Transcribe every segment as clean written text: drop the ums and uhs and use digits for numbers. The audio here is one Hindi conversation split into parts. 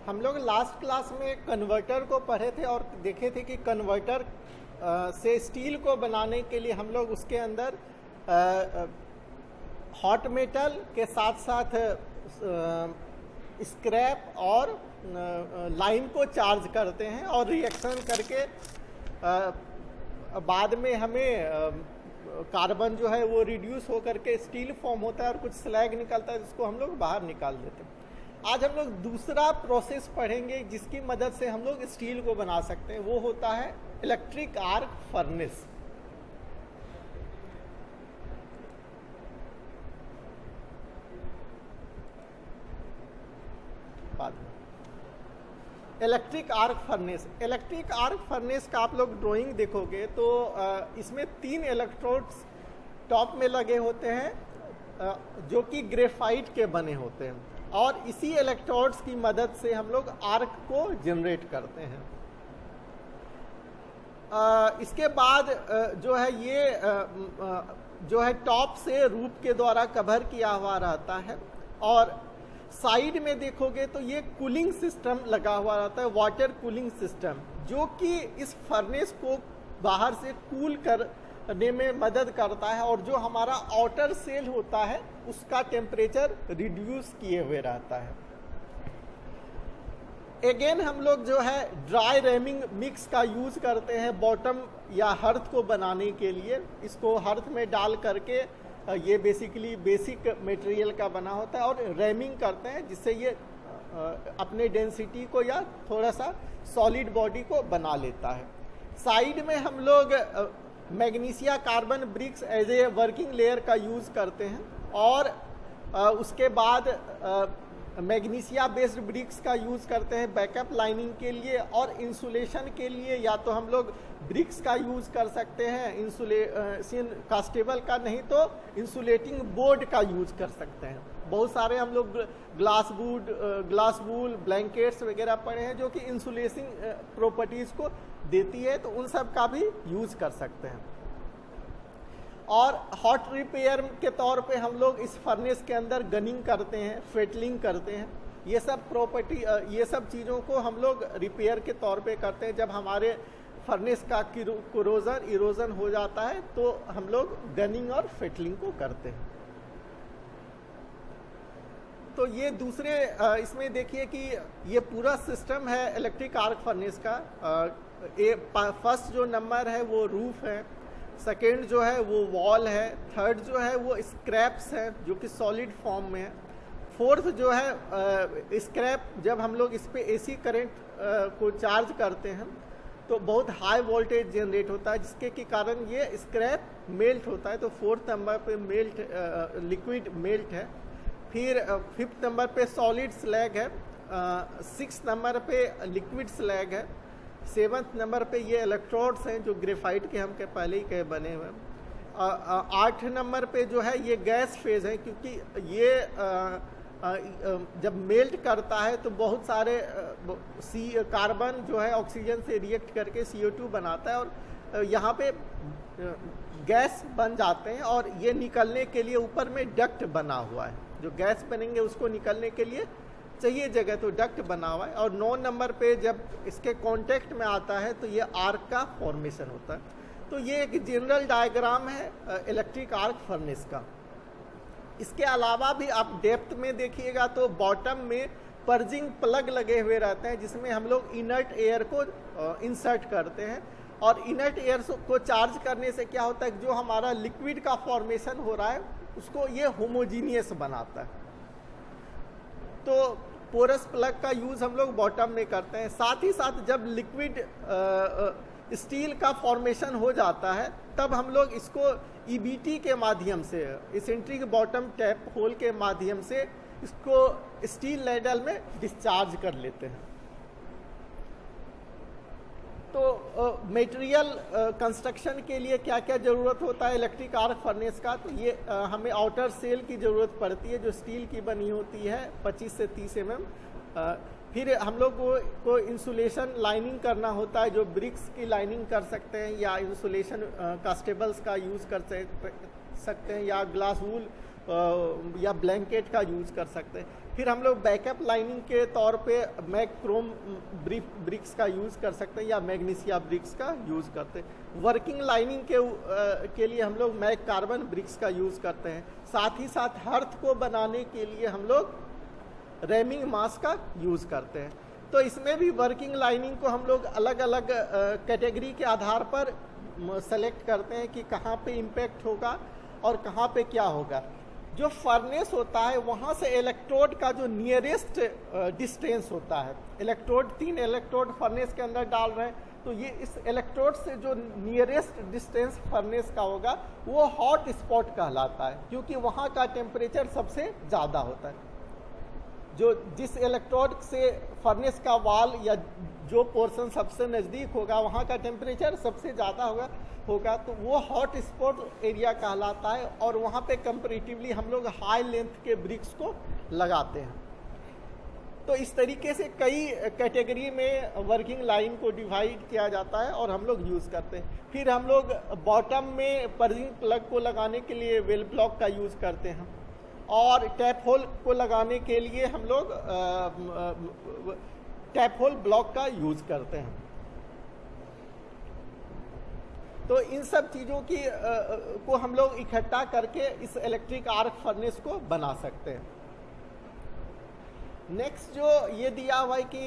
हम लोग लास्ट क्लास में कन्वर्टर को पढ़े थे और देखे थे कि कन्वर्टर से स्टील को बनाने के लिए हम लोग उसके अंदर हॉट मेटल के साथ साथ स्क्रैप और लाइम को चार्ज करते हैं और रिएक्शन करके बाद में हमें कार्बन जो है वो रिड्यूस होकर के स्टील फॉर्म होता है और कुछ स्लैग निकलता है जिसको हम लोग बाहर निकाल देते हैं। आज हम लोग दूसरा प्रोसेस पढ़ेंगे जिसकी मदद से हम लोग स्टील को बना सकते हैं, वो होता है electric arc furnace. Electric arc furnace, electric arc furnace का आप लोग ड्राइंग देखोगे तो इसमें 3 इलेक्ट्रोड्स टॉप में लगे होते हैं जो कि ग्रेफाइट के बने होते हैं और इसी इलेक्ट्रोड्स की मदद से हम लोग आर्क को जनरेट करते हैं। इसके बाद जो है ये जो है टॉप से रूफ के द्वारा कवर किया हुआ रहता है और साइड में देखोगे तो ये कूलिंग सिस्टम लगा हुआ रहता है, वाटर कूलिंग सिस्टम, जो कि इस फर्नेस को बाहर से कूल करने में मदद करता है और जो हमारा आउटर सेल होता है उसका टेम्परेचर रिड्यूस किए हुए रहता है। अगेन हम लोग जो है ड्राई रेमिंग मिक्स का यूज करते हैं बॉटम या हर्थ को बनाने के लिए। इसको हर्थ में डाल करके ये बेसिकली बेसिक मटेरियल का बना होता है और रेमिंग करते हैं जिससे ये अपने डेंसिटी को या थोड़ा सा सॉलिड बॉडी को बना लेता है। साइड में हम लोग magnesia carbon bricks as a working layer का यूज करते हैं और उसके बाद मैग्नीशिया बेस्ड ब्रिक्स का यूज करते हैं बैकअप लाइनिंग के लिए और इंसुलेशन के लिए या तो हम लोग ब्रिक्स का यूज कर सकते हैं, इंसुलेशन कास्टेबल का, नहीं तो इंसुलेटिंग बोर्ड का यूज कर सकते हैं। बहुत सारे हम लोग ग्लास वूल ब्लैंकेट्स वगैरह पड़े हैं जो कि इंसुलेशन प्रॉपर्टीज को देती है, तो उन सब का भी यूज कर सकते हैं। और हॉट रिपेयर के तौर पे हम लोग इस फर्नेस के अंदर गनिंग करते हैं, फेटलिंग करते हैं। ये सब प्रॉपर्टी ये सब चीज़ों को हम लोग रिपेयर के तौर पे करते हैं। जब हमारे फर्नेस का कोरोजन इरोजन हो जाता है तो हम लोग गनिंग और फेटलिंग को करते हैं। तो ये दूसरे इसमें देखिए कि ये पूरा सिस्टम है इलेक्ट्रिक आर्क फर्नेस का। फर्स्ट जो नंबर है वो रूफ है, सेकेंड जो है वो वॉल है, थर्ड जो है वो स्क्रैप्स है जो कि सॉलिड फॉर्म में है, फोर्थ जो है स्क्रैप जब हम लोग इस पे एसी करंट को चार्ज करते हैं तो बहुत हाई वोल्टेज जनरेट होता है जिसके के कारण ये स्क्रैप मेल्ट होता है। तो फोर्थ नंबर पे लिक्विड मेल्ट है। फिर फिफ्थ नंबर पे सॉलिड स्लैग है, सिक्स नंबर पे लिक्विड स्लैग है, सेवंथ नंबर पे ये इलेक्ट्रोड्स हैं जो ग्रेफाइट के हम के पहले ही के बने हुए हैं। 8 नंबर पे जो है ये गैस फेज है क्योंकि ये जब मेल्ट करता है तो बहुत सारे कार्बन जो है ऑक्सीजन से रिएक्ट करके CO2 बनाता है और यहाँ पे गैस बन जाते हैं और ये निकलने के लिए ऊपर में डक्ट बना हुआ है। जो गैस बनेंगे उसको निकलने के लिए चाहिए जगह, तो डक्ट बना हुआ है। और 9 नंबर पे जब इसके कांटेक्ट में आता है तो ये आर्क का फॉर्मेशन होता है। तो ये एक जनरल डायग्राम है इलेक्ट्रिक आर्क फर्नेस का। इसके अलावा भी आप डेप्थ में देखिएगा तो बॉटम में पर्जिंग प्लग लगे हुए रहते हैं जिसमें हम लोग इनर्ट एयर को इंसर्ट करते हैं और इनर्ट एयर को चार्ज करने से क्या होता है, जो हमारा लिक्विड का फॉर्मेशन हो रहा है उसको ये होमोजीनियस बनाता है। तो पोरस प्लग का यूज हम लोग बॉटम में करते हैं। साथ ही साथ जब लिक्विड स्टील का फॉर्मेशन हो जाता है तब हम लोग इसको EBT के माध्यम से, इसेंट्रिक बॉटम टैप होल के माध्यम से इसको स्टील लैडल में डिस्चार्ज कर लेते हैं। तो मटेरियल कंस्ट्रक्शन के लिए क्या क्या ज़रूरत होता है इलेक्ट्रिक आर्क फर्नेस का, तो ये हमें आउटर सेल की ज़रूरत पड़ती है जो स्टील की बनी होती है 25 से 30 mm। फिर हम लोग को इंसुलेशन लाइनिंग करना होता है जो ब्रिक्स की लाइनिंग कर सकते हैं या इंसुलेशन कास्टेबल्स का यूज़ कर सकते हैं या ग्लास वूल या ब्लैंकेट का यूज़ कर सकते हैं। फिर हम लोग बैकअप लाइनिंग के तौर पे मैग क्रोम ब्रिक्स का यूज़ कर सकते हैं या मैग्नीशिया ब्रिक्स का यूज़ करते हैं। वर्किंग लाइनिंग के लिए हम लोग मैग कार्बन ब्रिक्स का यूज़ करते हैं। साथ ही साथ हर्थ को बनाने के लिए हम लोग रेमिंग मास का यूज़ करते हैं। तो इसमें भी वर्किंग लाइनिंग को हम लोग अलग अलग कैटेगरी के आधार पर सेलेक्ट करते हैं कि कहाँ पे इम्पैक्ट होगा और कहाँ पे क्या होगा। जो फर्नेस होता है वहाँ से इलेक्ट्रोड का जो नियरेस्ट डिस्टेंस होता है, इलेक्ट्रोड 3 इलेक्ट्रोड फर्नेस के अंदर डाल रहे हैं, तो ये इस इलेक्ट्रोड से जो नियरेस्ट डिस्टेंस फर्नेस का होगा वो हॉट स्पॉट कहलाता है, क्योंकि वहाँ का टेम्परेचर सबसे ज़्यादा होता है। जो जिस इलेक्ट्रोड से फर्नेस का वाल या जो पोर्शन सबसे नज़दीक होगा वहाँ का टेम्परेचर सबसे ज़्यादा होगा तो वो हॉट स्पॉट एरिया कहलाता है, और वहाँ पे कंपैरेटिवली हम लोग हाई लेंथ के ब्रिक्स को लगाते हैं। तो इस तरीके से कई कैटेगरी में वर्किंग लाइन को डिवाइड किया जाता है और हम लोग यूज़ करते हैं। फिर हम लोग बॉटम में पर्जिंग प्लग को लगाने के लिए वेल ब्लॉक का यूज़ करते हैं, और टैप होल को लगाने के लिए हम लोग टैप होल ब्लॉक का यूज़ करते हैं। तो इन सब चीज़ों की को हम लोग इकट्ठा करके इस इलेक्ट्रिक आर्क फर्नेस को बना सकते हैं। नेक्स्ट जो ये दिया हुआ है कि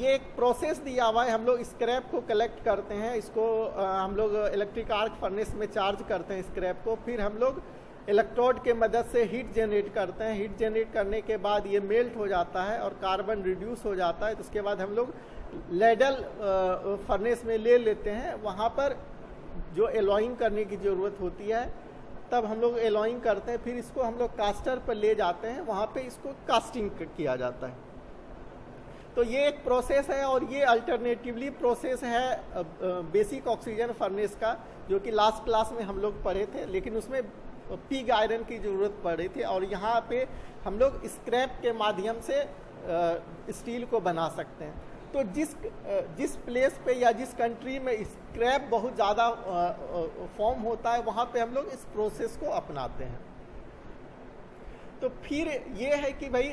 ये एक प्रोसेस दिया हुआ है, हम लोग स्क्रैप को कलेक्ट करते हैं, इसको हम लोग इलेक्ट्रिक आर्क फर्नेस में चार्ज करते हैं स्क्रैप को, फिर हम लोग इलेक्ट्रोड के मदद से हीट जनरेट करते हैं। हीट जनरेट करने के बाद ये मेल्ट हो जाता है और कार्बन रिड्यूस हो जाता है। तो उसके बाद हम लोग लेडल फर्नेस में ले लेते हैं, वहाँ पर जो एलॉइंग करने की ज़रूरत होती है तब हम लोग एलॉइंग करते हैं, फिर इसको हम लोग कास्टर पर ले जाते हैं, वहाँ पे इसको कास्टिंग किया जाता है। तो ये एक प्रोसेस है, और ये अल्टरनेटिवली प्रोसेस है बेसिक ऑक्सीजन फर्नेस का, जो कि लास्ट क्लास में हम लोग पढ़े थे, लेकिन उसमें पिग आयरन की ज़रूरत पड़ रही थी, और यहाँ पे हम लोग स्क्रैप के माध्यम से स्टील को बना सकते हैं। तो जिस प्लेस पे या जिस कंट्री में स्क्रैप बहुत ज़्यादा फॉर्म होता है वहाँ पे हम लोग इस प्रोसेस को अपनाते हैं। तो फिर ये है कि भाई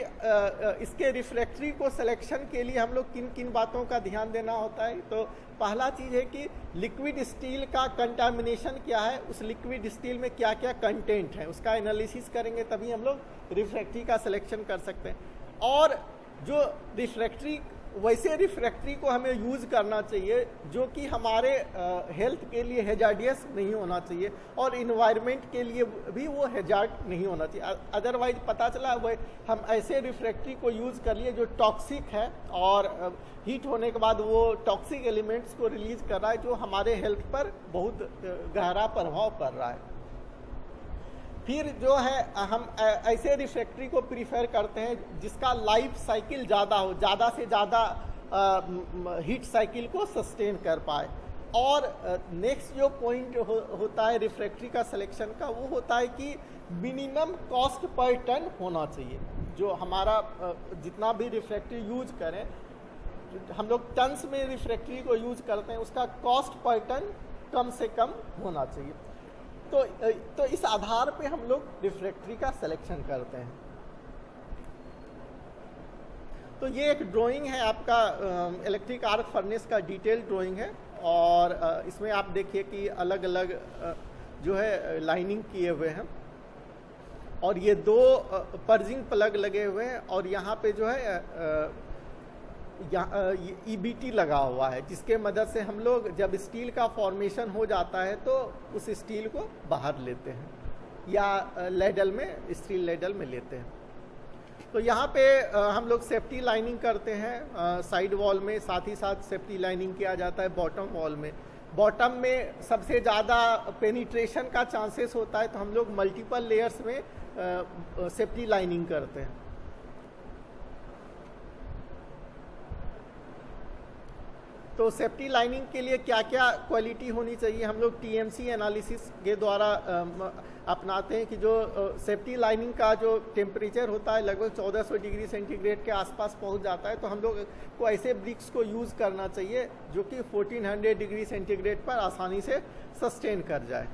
इसके रिफ्रैक्ट्री को सिलेक्शन के लिए हम लोग किन किन बातों का ध्यान देना होता है। तो पहला चीज़ है कि लिक्विड स्टील का कंटामिनेशन क्या है, उस लिक्विड स्टील में क्या क्या कंटेंट है, उसका एनालिसिस करेंगे तभी हम लोग रिफ्रैक्ट्री का सिलेक्शन कर सकते हैं। और जो रिफ्रैक्ट्री, वैसे रिफ्रैक्ट्री को हमें यूज़ करना चाहिए जो कि हमारे हेल्थ के लिए हैजार्डियस नहीं होना चाहिए, और इन्वायरमेंट के लिए भी वो हैजार्ड नहीं होना चाहिए। अदरवाइज पता चला वो हम ऐसे रिफ्रैक्ट्री को यूज़ कर लिए जो टॉक्सिक है, और हीट होने के बाद वो टॉक्सिक एलिमेंट्स को रिलीज कर रहा है, जो हमारे हेल्थ पर बहुत गहरा प्रभाव पड़ रहा है। फिर जो है हम ऐसे रिफ्रैक्ट्री को प्रीफर करते हैं जिसका लाइफ साइकिल ज़्यादा हो, ज़्यादा से ज़्यादा हीट साइकिल को सस्टेन कर पाए। और नेक्स्ट जो पॉइंट होता है रिफ्रैक्ट्री का सिलेक्शन का, वो होता है कि मिनिमम कॉस्ट पर टन होना चाहिए। जो हमारा जितना भी रिफ्रैक्ट्री यूज करें, हम लोग टन्स में रिफ्रैक्ट्री को यूज करते हैं, उसका कॉस्ट पर टन कम से कम होना चाहिए। तो इस आधार पे हम लोग रिफ्रैक्ट्री का सिलेक्शन करते हैं। तो ये एक ड्राइंग है आपका इलेक्ट्रिक आर्क फर्नेस का डिटेल ड्राइंग है, और इसमें आप देखिए कि अलग अलग जो है लाइनिंग किए हुए हैं, और ये 2 पर्जिंग प्लग लगे हुए हैं, और यहाँ पे जो है EBT लगा हुआ है, जिसके मदद से हम लोग जब स्टील का फॉर्मेशन हो जाता है तो उस स्टील को बाहर लेते हैं या लेडल में, स्टील लेडल में लेते हैं। तो यहाँ पे हम लोग सेफ्टी लाइनिंग करते हैं साइड वॉल में, साथ ही साथ सेफ्टी लाइनिंग किया जाता है बॉटम वॉल में। बॉटम में सबसे ज़्यादा पेनिट्रेशन का चांसेस होता है, तो हम लोग मल्टीपल लेयर्स में सेफ्टी लाइनिंग करते हैं। तो सेफ्टी लाइनिंग के लिए क्या क्या क्वालिटी होनी चाहिए, हम लोग TMC एनालिसिस के द्वारा अपनाते हैं कि जो सेफ्टी लाइनिंग का जो टेम्परेचर होता है लगभग 1400 डिग्री सेंटीग्रेड के आसपास पहुंच जाता है, तो हम लोग को ऐसे ब्रिक्स को यूज़ करना चाहिए जो कि 1400 डिग्री सेंटीग्रेड पर आसानी से सस्टेन कर जाए।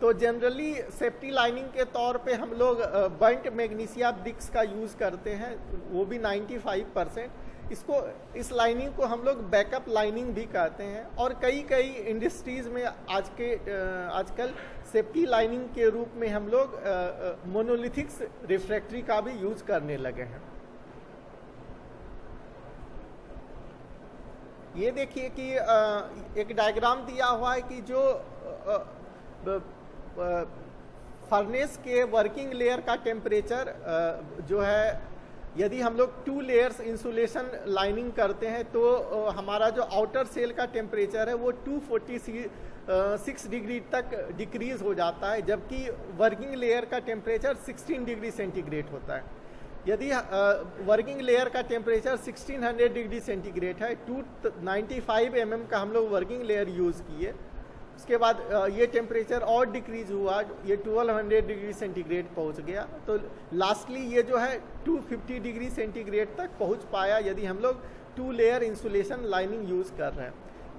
तो जनरली सेफ्टी लाइनिंग के तौर पे हम लोग बर्न्ट मैग्नीशिया ब्रिक्स का यूज़ करते हैं, वो भी 95%। इस लाइनिंग को हम लोग बैकअप लाइनिंग भी कहते हैं, और कई इंडस्ट्रीज़ में आजकल सेफ्टी लाइनिंग के रूप में हम लोग मोनोलिथिक्स रिफ्रैक्ट्री का भी यूज़ करने लगे हैं। ये देखिए कि एक डायग्राम दिया हुआ है कि जो फर्नेस के वर्किंग लेयर का टेम्परेचर जो है, यदि हम लोग 2 लेयर्स इंसुलेशन लाइनिंग करते हैं तो हमारा जो आउटर सेल का टेम्परेचर है वो 246 डिग्री तक डिक्रीज हो जाता है, जबकि वर्किंग लेयर का टेम्परेचर 16 डिग्री सेंटीग्रेड होता है। यदि वर्किंग लेयर का टेम्परेचर 1600 डिग्री सेंटीग्रेड है, 295 mm का हम लोग वर्किंग लेयर यूज़ किए, उसके बाद ये टेम्परेचर और डिक्रीज हुआ, ये 1200 डिग्री सेंटीग्रेड पहुंच गया, तो लास्टली ये जो है 250 डिग्री सेंटीग्रेड तक पहुंच पाया यदि हम लोग 2 लेयर इंसुलेशन लाइनिंग यूज़ कर रहे हैं।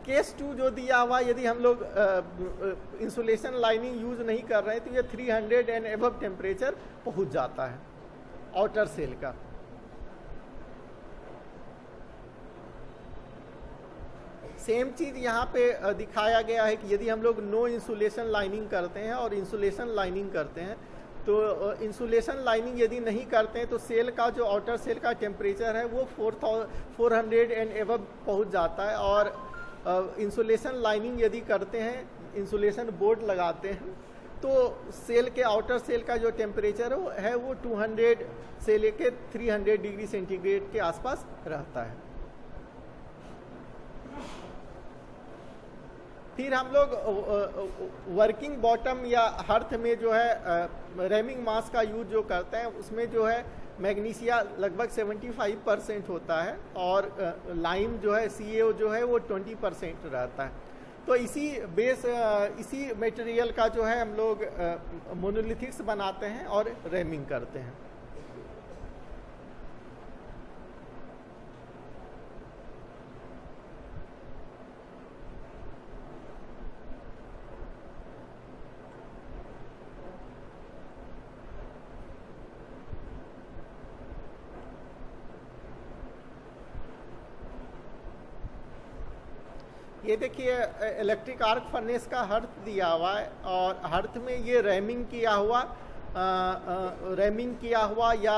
केस 2 जो दिया हुआ, यदि हम लोग इंसुलेशन लाइनिंग यूज़ नहीं कर रहे हैं तो ये 300 एंड एबव टेम्परेचर पहुँच जाता है आउटर सेल का। सेम चीज़ यहाँ पे दिखाया गया है कि यदि हम लोग नो इंसुलेशन लाइनिंग करते हैं और इंसुलेशन लाइनिंग करते हैं, तो इंसुलेशन लाइनिंग यदि नहीं करते हैं तो सेल का जो आउटर सेल का टेम्परेचर है वो 400 एंड एबव पहुँच जाता है, और इंसुलेशन लाइनिंग यदि करते हैं, इंसुलेशन बोर्ड लगाते हैं, तो सेल के आउटर सेल का जो टेम्परेचर है वो 200 से लेके 300 डिग्री सेंटीग्रेड के आसपास रहता है। फिर हम लोग वर्किंग बॉटम या हर्थ में जो है रैमिंग मास का यूज जो करते हैं, उसमें जो है मैग्नीशिया लगभग 75% होता है, और लाइम जो है CaO जो है वो 20% रहता है। तो इसी मटेरियल का जो है हम लोग मोनोलिथिक्स बनाते हैं और रैमिंग करते हैं। ये देखिए इलेक्ट्रिक आर्क फर्नेस का हर्थ दिया हुआ है, और हर्थ में ये रैमिंग किया हुआ या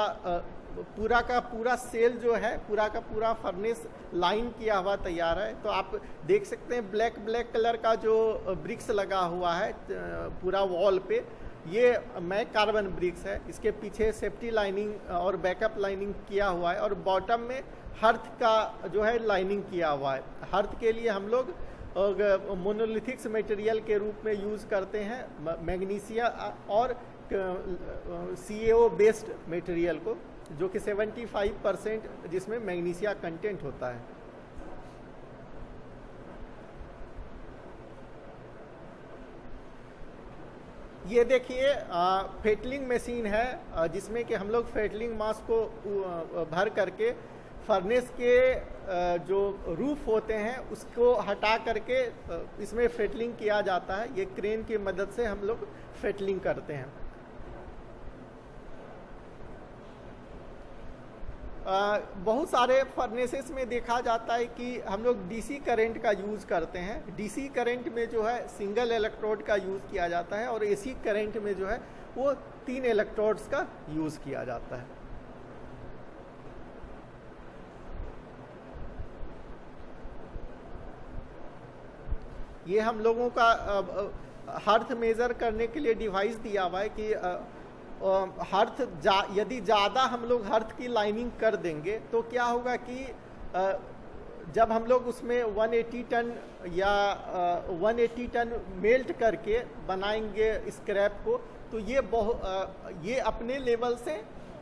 पूरा का पूरा सेल जो है, पूरा का पूरा फर्नेस लाइन किया हुआ तैयार है। तो आप देख सकते हैं ब्लैक कलर का जो ब्रिक्स लगा हुआ है पूरा वॉल पे, ये मैक कार्बन ब्रिक्स है। इसके पीछे सेफ्टी लाइनिंग और बैकअप लाइनिंग किया हुआ है, और बॉटम में हर्थ का जो है लाइनिंग किया हुआ है। हर्थ के लिए हम लोग मोनोलिथिक्स मटेरियल के रूप में यूज़ करते हैं मैग्नीशिया और CaO बेस्ड मटेरियल को, जो कि 75% जिसमें मैग्नीशिया कंटेंट होता है। ये देखिए फेटलिंग मशीन है, जिसमें कि हम लोग फेटलिंग मास को भर करके फर्नेस के जो रूफ होते हैं उसको हटा करके इसमें फेटलिंग किया जाता है। ये क्रेन की मदद से हम लोग फेटलिंग करते हैं। बहुत सारे फर्नेसेस में देखा जाता है कि हम लोग DC करंट का यूज़ करते हैं। DC करंट में जो है सिंगल इलेक्ट्रोड का यूज़ किया जाता है, और AC करंट में जो है वो 3 इलेक्ट्रोड्स का यूज़ किया जाता है। ये हम लोगों का हर्थ मेज़र करने के लिए डिवाइस दिया हुआ है कि यदि ज़्यादा हम लोग हर्थ की लाइनिंग कर देंगे तो क्या होगा कि जब हम लोग उसमें 180 टन या 180 टन मेल्ट करके बनाएंगे स्क्रैप को, तो ये अपने लेवल से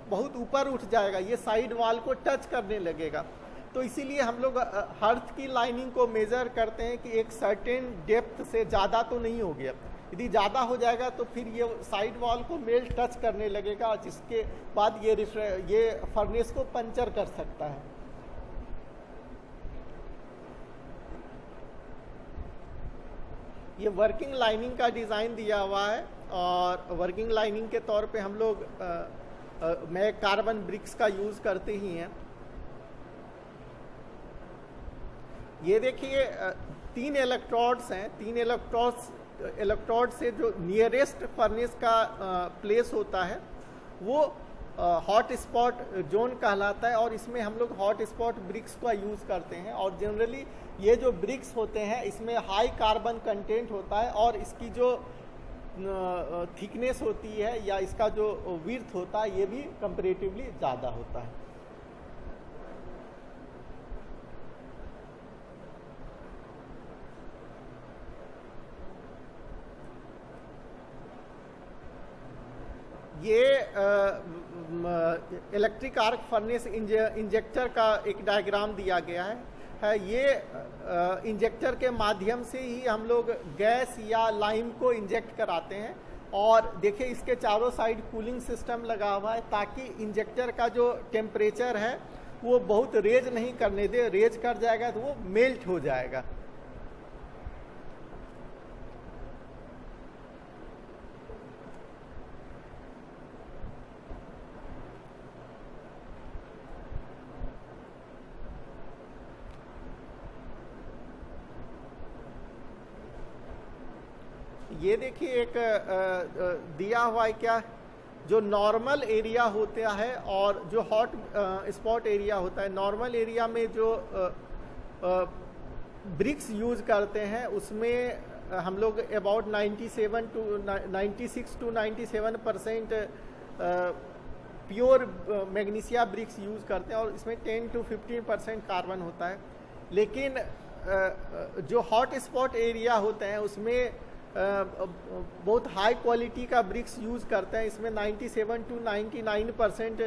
बहुत ऊपर उठ जाएगा, ये साइड वॉल को टच करने लगेगा। तो इसीलिए हम लोग हर्थ की लाइनिंग को मेज़र करते हैं कि एक सर्टेन डेप्थ से ज़्यादा तो नहीं हो गया। यदि ज़्यादा हो जाएगा तो फिर ये साइड वॉल को मेल्ट टच करने लगेगा, जिसके बाद ये फर्नेस को पंचर कर सकता है। ये वर्किंग लाइनिंग का डिज़ाइन दिया हुआ है, और वर्किंग लाइनिंग के तौर पे हम लोग मैं कार्बन ब्रिक्स का यूज़ करते ही हैं। ये देखिए 3 इलेक्ट्रोड्स हैं। 3 इलेक्ट्रोड से जो नियरेस्ट फर्नेस का प्लेस होता है वो हॉट स्पॉट जोन कहलाता है, और इसमें हम लोग हॉट स्पॉट ब्रिक्स का यूज़ करते हैं। और जनरली ये जो ब्रिक्स होते हैं इसमें हाई कार्बन कंटेंट होता है, और इसकी जो थिकनेस होती है या इसका जो विड्थ होता है ये भी कंपैरेटिवली ज़्यादा होता है। ये इलेक्ट्रिक आर्क फर्नेस इंजेक्टर का एक डायग्राम दिया गया है। ये इंजेक्टर के माध्यम से ही हम लोग गैस या लाइम को इंजेक्ट कराते हैं, और देखिए इसके चारों साइड कूलिंग सिस्टम लगा हुआ है ताकि इंजेक्टर का जो टेम्परेचर है वो बहुत रेज नहीं करने दे। रेज कर जाएगा तो वो मेल्ट हो जाएगा। ये देखिए एक दिया हुआ है क्या, जो नॉर्मल एरिया होता है और जो हॉट स्पॉट एरिया होता है। नॉर्मल एरिया में जो ब्रिक्स यूज करते हैं उसमें हम लोग about 96 to 97% pure magnesia bricks use करते हैं, और इसमें 10 to 15% कार्बन होता है। लेकिन जो हॉट स्पॉट एरिया होते हैं उसमें बहुत हाई क्वालिटी का ब्रिक्स यूज करते हैं। इसमें 97 to 99%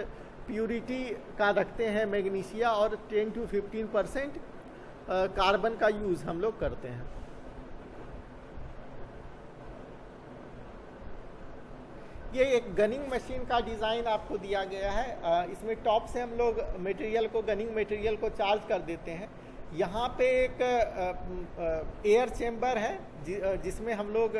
प्यूरिटी का रखते हैं मैग्नीशिया, और 10 to 15% कार्बन का यूज हम लोग करते हैं। ये एक गनिंग मशीन का डिज़ाइन आपको दिया गया है। इसमें टॉप से हम लोग गनिंग मटेरियल को चार्ज कर देते हैं। यहाँ पे एक एयर चेम्बर है जिसमें हम लोग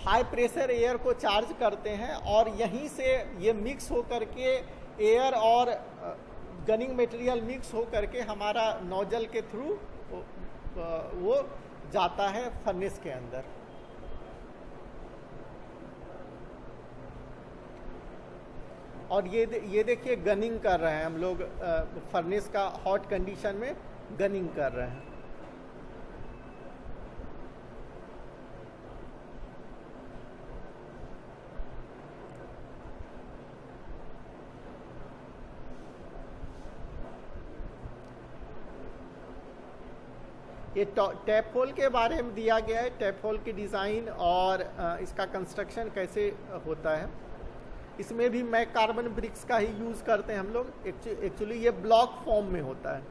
हाई प्रेशर एयर को चार्ज करते हैं, और यहीं से ये मिक्स हो करके एयर और गनिंग मटेरियल मिक्स हो करके हमारा नोजल के थ्रू वो जाता है फर्नेस के अंदर। और ये देखिए गनिंग कर रहे हैं हम लोग, फर्नेस का हॉट कंडीशन में गनिंग कर रहे हैं। ये टैप होल के बारे में दिया गया है, टैप होल की डिज़ाइन और इसका कंस्ट्रक्शन कैसे होता है। इसमें भी मैं कार्बन ब्रिक्स का ही यूज़ करते हैं हम लोग। एक्चुअली ये ब्लॉक फॉर्म में होता है।